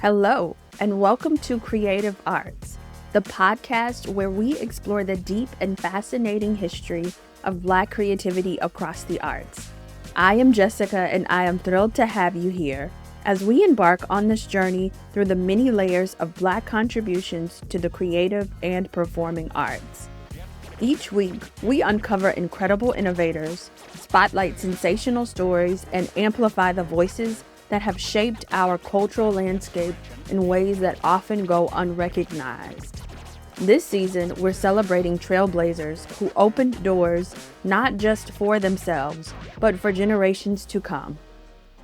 Hello, and welcome to Creative Arts, the podcast where we explore the deep and fascinating history of Black creativity across the arts. I am Jessica, and I am thrilled to have you here as we embark on this journey through the many layers of Black contributions to the creative and performing arts. Each week, we uncover incredible innovators, spotlight sensational stories, and amplify the voices that have shaped our cultural landscape in ways that often go unrecognized. This season, we're celebrating trailblazers who opened doors not just for themselves, but for generations to come.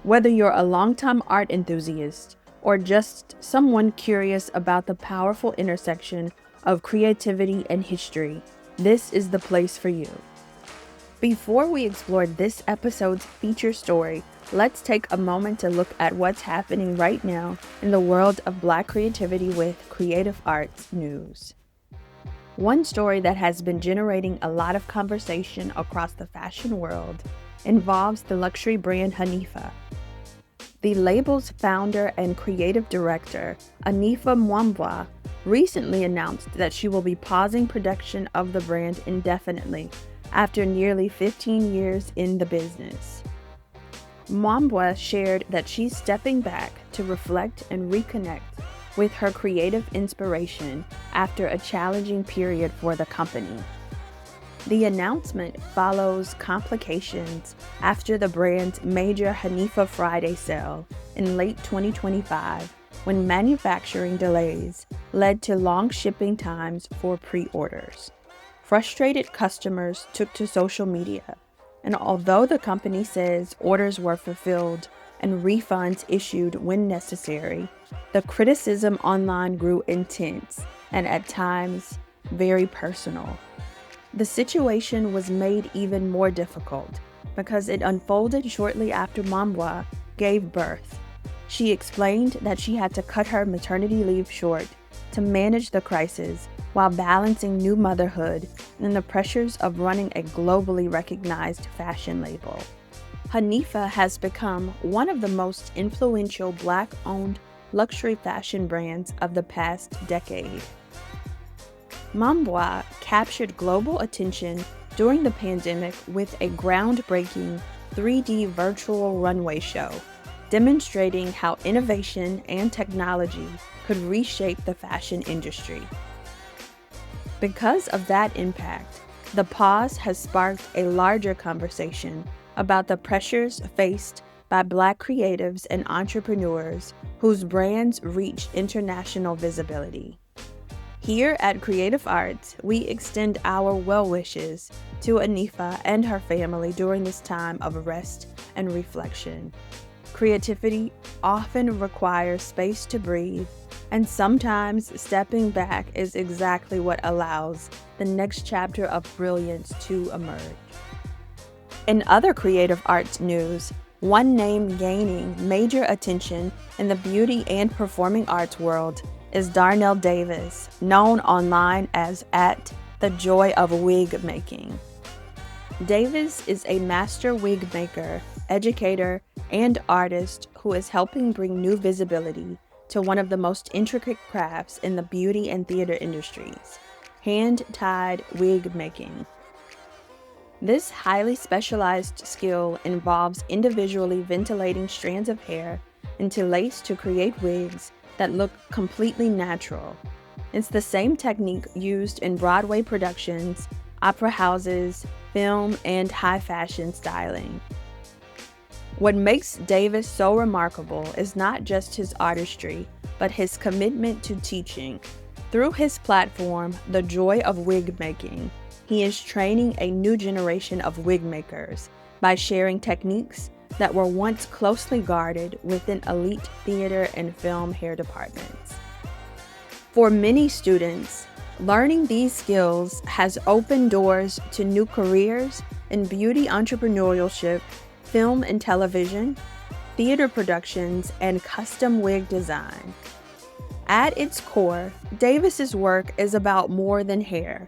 Whether you're a longtime art enthusiast or just someone curious about the powerful intersection of creativity and history, this is the place for you. Before we explore this episode's feature story, let's take a moment to look at what's happening right now in the world of Black creativity with Creative Arts News. One story that has been generating a lot of conversation across the fashion world involves the luxury brand Hanifa. The label's founder and creative director, Hanifa Mwambwa, recently announced that she will be pausing production of the brand indefinitely after nearly 15 years in the business. Mwambwa shared that she's stepping back to reflect and reconnect with her creative inspiration after a challenging period for the company. The announcement follows complications after the brand's major Hanifa Friday sale in late 2025, when manufacturing delays led to long shipping times for pre-orders. Frustrated customers took to social media, and although the company says orders were fulfilled and refunds issued when necessary, the criticism online grew intense and at times very personal. The situation was made even more difficult because it unfolded shortly after Mwambwa gave birth. She explained that she had to cut her maternity leave short to manage the crisis while balancing new motherhood and the pressures of running a globally recognized fashion label. Hanifa has become one of the most influential Black-owned luxury fashion brands of the past decade. Mwambwa captured global attention during the pandemic with a groundbreaking 3D virtual runway show, demonstrating how innovation and technology could reshape the fashion industry. Because of that impact, the pause has sparked a larger conversation about the pressures faced by Black creatives and entrepreneurs whose brands reach international visibility. Here at Creative Arts, we extend our well wishes to Hanifa and her family during this time of rest and reflection. Creativity often requires space to breathe, and sometimes stepping back is exactly what allows the next chapter of brilliance to emerge. In other creative arts news, one name gaining major attention in the beauty and performing arts world is Darnell Davis, known online as @The Joy of Wig Making. Davis is a master wig maker, educator, and artist who is helping bring new visibility to one of the most intricate crafts in the beauty and theater industries, hand-tied wig making. This highly specialized skill involves individually ventilating strands of hair into lace to create wigs that look completely natural. It's the same technique used in Broadway productions, opera houses, film, and high fashion styling. What makes Davis so remarkable is not just his artistry, but his commitment to teaching. Through his platform, The Joy of Wig Making, he is training a new generation of wig makers by sharing techniques that were once closely guarded within elite theater and film hair departments. For many students, learning these skills has opened doors to new careers in beauty entrepreneurship, film and television, theater productions, and custom wig design. At its core, Davis's work is about more than hair.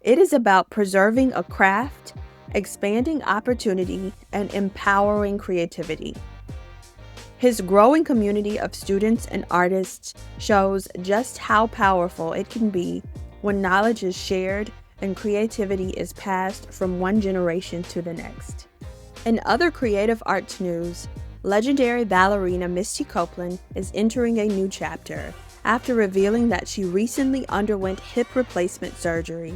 It is about preserving a craft, expanding opportunity, and empowering creativity. His growing community of students and artists shows just how powerful it can be when knowledge is shared and creativity is passed from one generation to the next. In other creative arts news, legendary ballerina Misty Copeland is entering a new chapter after revealing that she recently underwent hip replacement surgery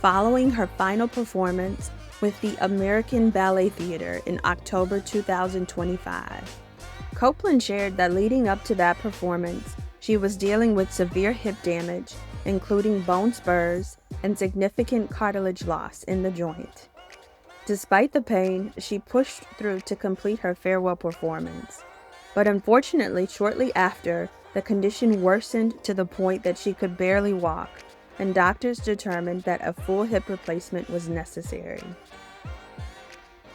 following her final performance with the American Ballet Theatre in October 2025. Copeland shared that leading up to that performance, she was dealing with severe hip damage, including bone spurs and significant cartilage loss in the joint. Despite the pain, she pushed through to complete her farewell performance. But unfortunately, shortly after, the condition worsened to the point that she could barely walk, and doctors determined that a full hip replacement was necessary.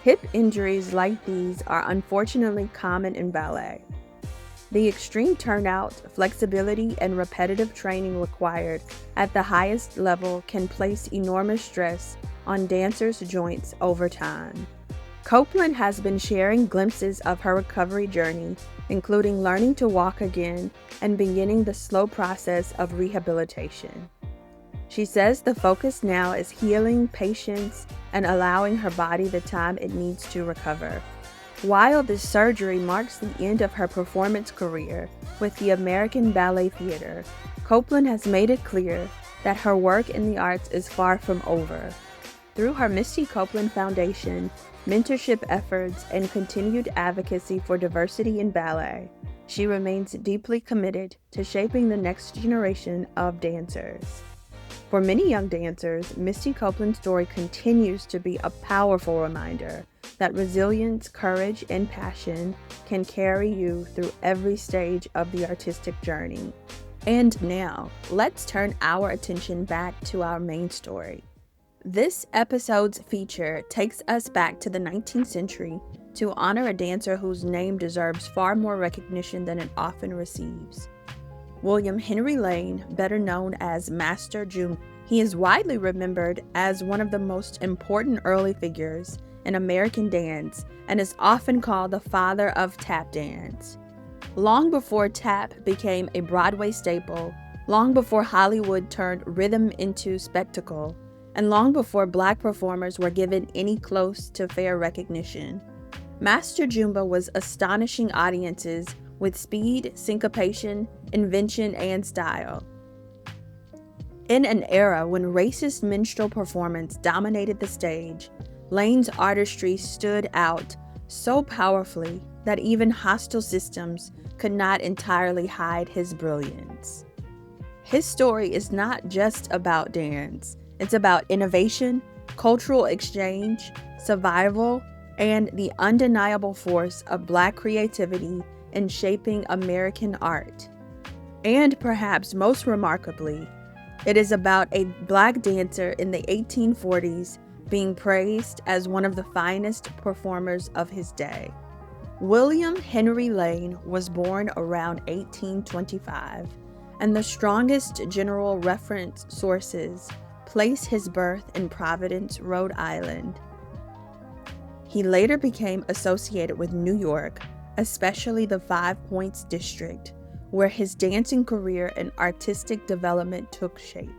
Hip injuries like these are unfortunately common in ballet. The extreme turnout, flexibility, and repetitive training required at the highest level can place enormous stress on dancers' joints over time. Copeland has been sharing glimpses of her recovery journey, including learning to walk again and beginning the slow process of rehabilitation. She says the focus now is healing, patience, and allowing her body the time it needs to recover. While this surgery marks the end of her performance career with the American Ballet Theatre, Copeland has made it clear that her work in the arts is far from over. Through her Misty Copeland Foundation, mentorship efforts, and continued advocacy for diversity in ballet, she remains deeply committed to shaping the next generation of dancers. For many young dancers, Misty Copeland's story continues to be a powerful reminder that resilience, courage, and passion can carry you through every stage of the artistic journey. And now, let's turn our attention back to our main story. This episode's feature takes us back to the 19th century to honor a dancer whose name deserves far more recognition than it often receives. William Henry Lane, better known as Master Juba. He is widely remembered as one of the most important early figures in American dance and is often called the father of tap dance. Long before tap became a Broadway staple, long before Hollywood turned rhythm into spectacle, and long before Black performers were given any close to fair recognition, Master Juba was astonishing audiences with speed, syncopation, invention, and style. In an era when racist minstrel performance dominated the stage, Lane's artistry stood out so powerfully that even hostile systems could not entirely hide his brilliance. His story is not just about dance. It's about innovation, cultural exchange, survival, and the undeniable force of Black creativity in shaping American art. And perhaps most remarkably, it is about a Black dancer in the 1840s being praised as one of the finest performers of his day. William Henry Lane was born around 1825, and the strongest general reference sources place his birth in Providence, Rhode Island. He later became associated with New York, especially the Five Points district, where his dancing career and artistic development took shape.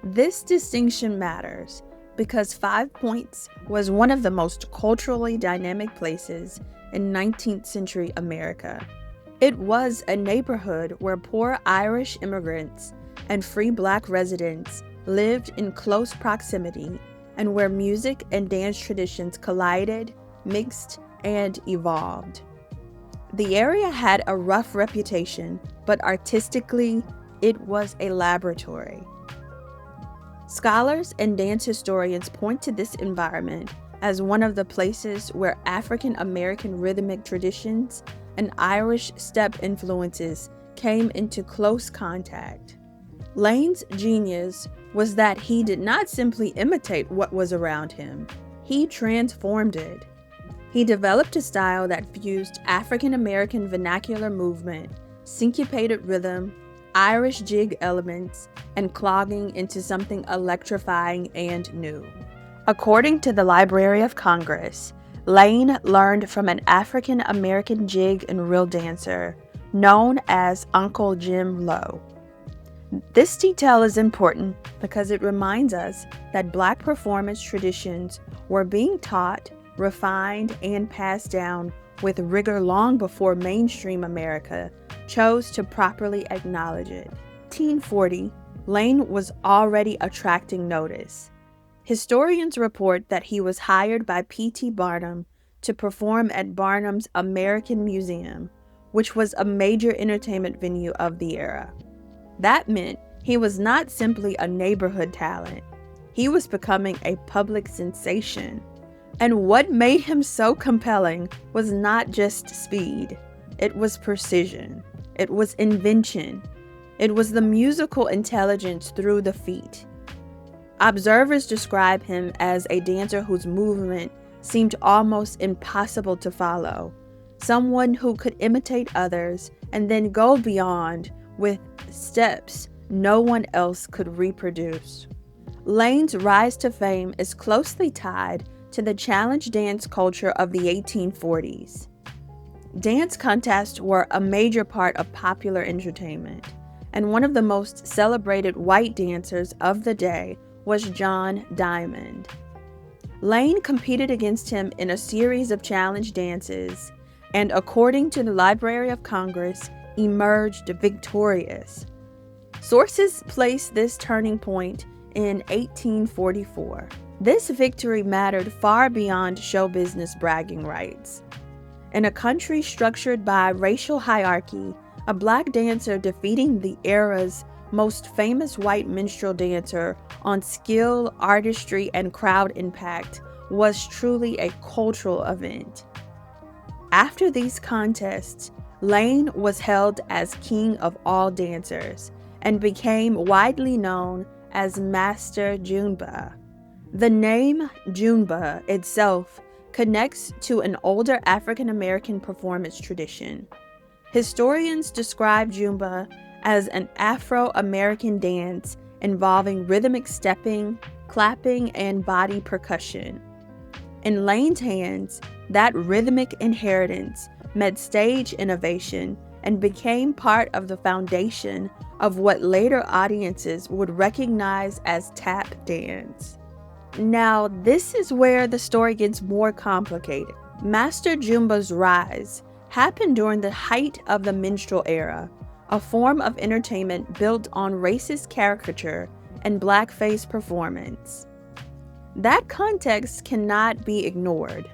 This distinction matters because Five Points was one of the most culturally dynamic places in 19th century America. It was a neighborhood where poor Irish immigrants and free Black residents lived in close proximity and where music and dance traditions collided, mixed, and evolved. The area had a rough reputation, but artistically, it was a laboratory. Scholars and dance historians point to this environment as one of the places where African American rhythmic traditions and Irish step influences came into close contact. Lane's genius was that he did not simply imitate what was around him, he transformed it. He developed a style that fused African American vernacular movement, syncopated rhythm, Irish jig elements, and clogging into something electrifying and new. According to the Library of Congress, Lane learned from an African American jig and reel dancer known as Uncle Jim Lowe. This detail is important because it reminds us that Black performance traditions were being taught, refined, and passed down with rigor long before mainstream America chose to properly acknowledge it. In 1840, Lane was already attracting notice. Historians report that he was hired by P.T. Barnum to perform at Barnum's American Museum, which was a major entertainment venue of the era. That meant he was not simply a neighborhood talent. He was becoming a public sensation. And what made him so compelling was not just speed. It was precision. It was invention. It was the musical intelligence through the feet. Observers describe him as a dancer whose movement seemed almost impossible to follow, someone who could imitate others and then go beyond with steps no one else could reproduce. Lane's rise to fame is closely tied to the challenge dance culture of the 1840s. Dance contests were a major part of popular entertainment, and one of the most celebrated white dancers of the day was John Diamond. Lane competed against him in a series of challenge dances, and according to the Library of Congress, emerged victorious. Sources place this turning point in 1844. This victory mattered far beyond show business bragging rights. In a country structured by racial hierarchy, a Black dancer defeating the era's most famous white minstrel dancer on skill, artistry, and crowd impact was truly a cultural event. After these contests, Lane was hailed as king of all dancers and became widely known as Master Juba. The name Juba itself connects to an older African American performance tradition. Historians describe Juba as an Afro-American dance involving rhythmic stepping, clapping, and body percussion. In Lane's hands, that rhythmic inheritance met stage innovation and became part of the foundation of what later audiences would recognize as tap dance. Now, this is where the story gets more complicated. Master Juba's rise happened during the height of the minstrel era, a form of entertainment built on racist caricature and blackface performance. That context cannot be ignored.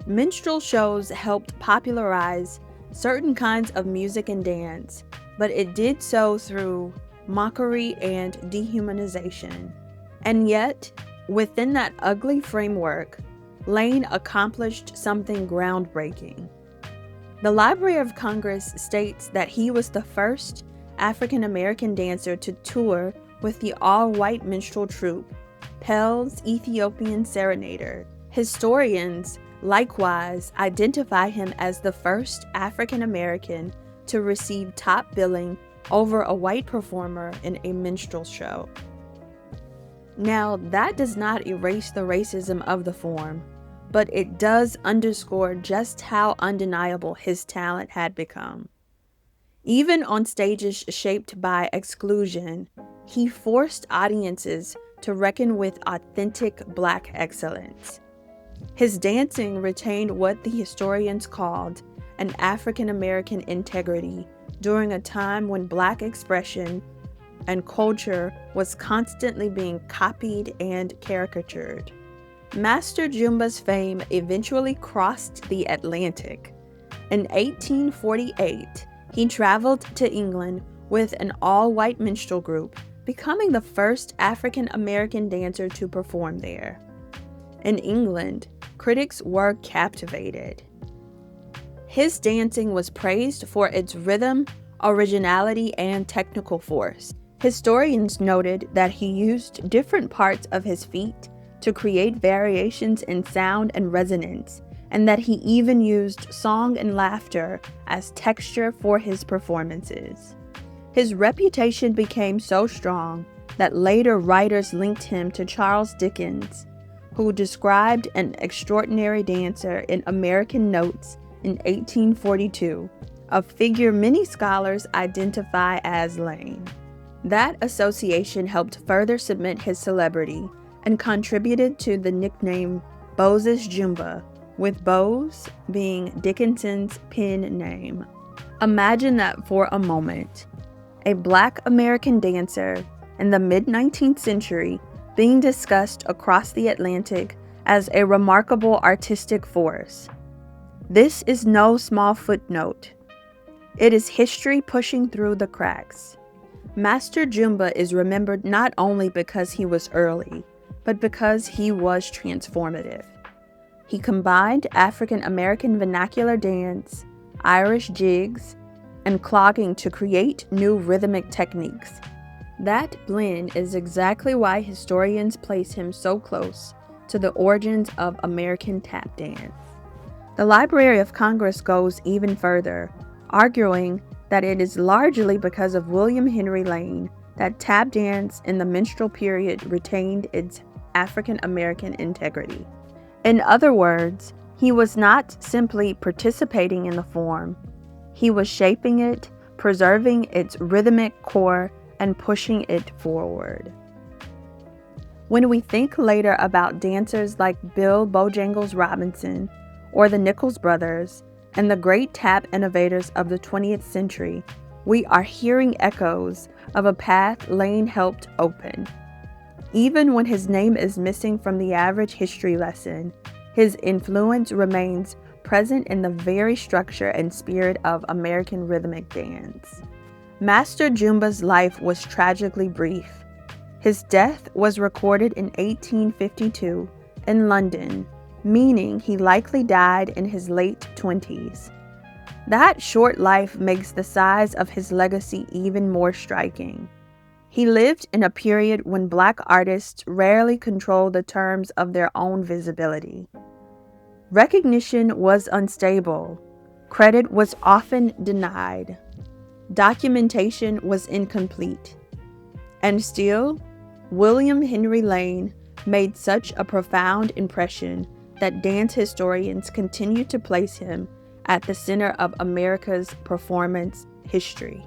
Minstrel shows helped popularize certain kinds of music and dance, but it did so through mockery and dehumanization. And yet, within that ugly framework, Lane accomplished something groundbreaking. The Library of Congress states that he was the first African American dancer to tour with the all-white minstrel troupe, Pell's Ethiopian Serenader. Historians likewise identify him as the first African American to receive top billing over a white performer in a minstrel show. Now, that does not erase the racism of the form, but it does underscore just how undeniable his talent had become. Even on stages shaped by exclusion, he forced audiences to reckon with authentic Black excellence. His dancing retained what the historians called an African American integrity during a time when Black expression and culture was constantly being copied and caricatured. Master Juba's fame eventually crossed the Atlantic. In 1848, he traveled to England with an all-white minstrel group, becoming the first African American dancer to perform there. In England, critics were captivated. His dancing was praised for its rhythm, originality, and technical force. Historians noted that he used different parts of his feet to create variations in sound and resonance, and that he even used song and laughter as texture for his performances. His reputation became so strong that later writers linked him to Charles Dickens, who described an extraordinary dancer in American Notes in 1842, a figure many scholars identify as Lane. That association helped further cement his celebrity and contributed to the nickname Bose's Jumba, with Bose being Dickinson's pen name. Imagine that for a moment. A Black American dancer in the mid-19th century being discussed across the Atlantic as a remarkable artistic force. This is no small footnote. It is history pushing through the cracks. Master Juba is remembered not only because he was early, but because he was transformative. He combined African American vernacular dance, Irish jigs, and clogging to create new rhythmic techniques. That blend is exactly why historians place him so close to the origins of American tap dance. The Library of Congress goes even further, arguing that it is largely because of William Henry Lane that tap dance in the minstrel period retained its African American integrity. In other words, he was not simply participating in the form, he was shaping it, preserving its rhythmic core, and pushing it forward. When we think later about dancers like Bill Bojangles Robinson or the Nichols Brothers and the great tap innovators of the 20th century, we are hearing echoes of a path Lane helped open. Even when his name is missing from the average history lesson, his influence remains present in the very structure and spirit of American rhythmic dance. Master Juba's life was tragically brief. His death was recorded in 1852 in London, meaning he likely died in his late 20s. That short life makes the size of his legacy even more striking. He lived in a period when Black artists rarely controlled the terms of their own visibility. Recognition was unstable. Credit was often denied. Documentation was incomplete. And still, William Henry Lane made such a profound impression that dance historians continue to place him at the center of America's performance history.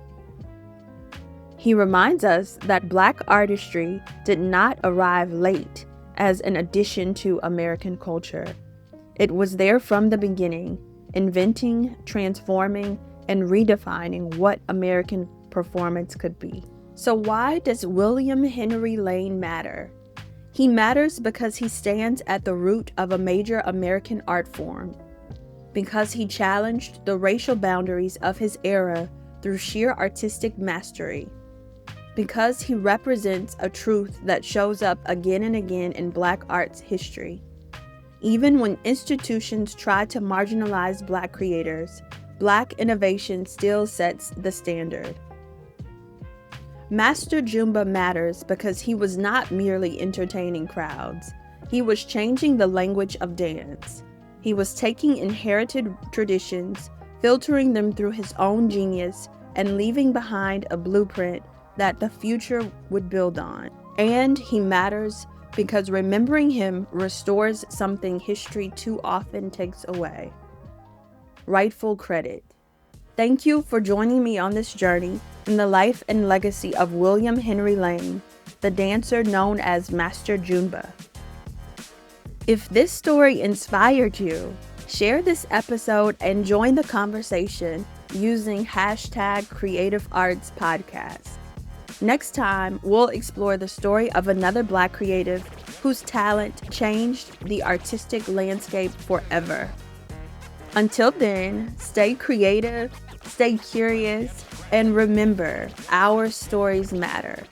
He reminds us that Black artistry did not arrive late as an addition to American culture. It was there from the beginning, inventing, transforming, and redefining what American performance could be. So why does William Henry Lane matter? He matters because he stands at the root of a major American art form, because he challenged the racial boundaries of his era through sheer artistic mastery, because he represents a truth that shows up again and again in Black art's history. Even when institutions try to marginalize Black creators, Black innovation still sets the standard. Master Juba matters because he was not merely entertaining crowds. He was changing the language of dance. He was taking inherited traditions, filtering them through his own genius, and leaving behind a blueprint that the future would build on. And he matters because remembering him restores something history too often takes away: rightful credit. Thank you for joining me on this journey in the life and legacy of William Henry Lane, the dancer known as Master Juba. If this story inspired you, share this episode and join the conversation using #CreativeArtsPodcast. Next time, we'll explore the story of another Black creative whose talent changed the artistic landscape forever. Until then, stay creative, stay curious, and remember, our stories matter.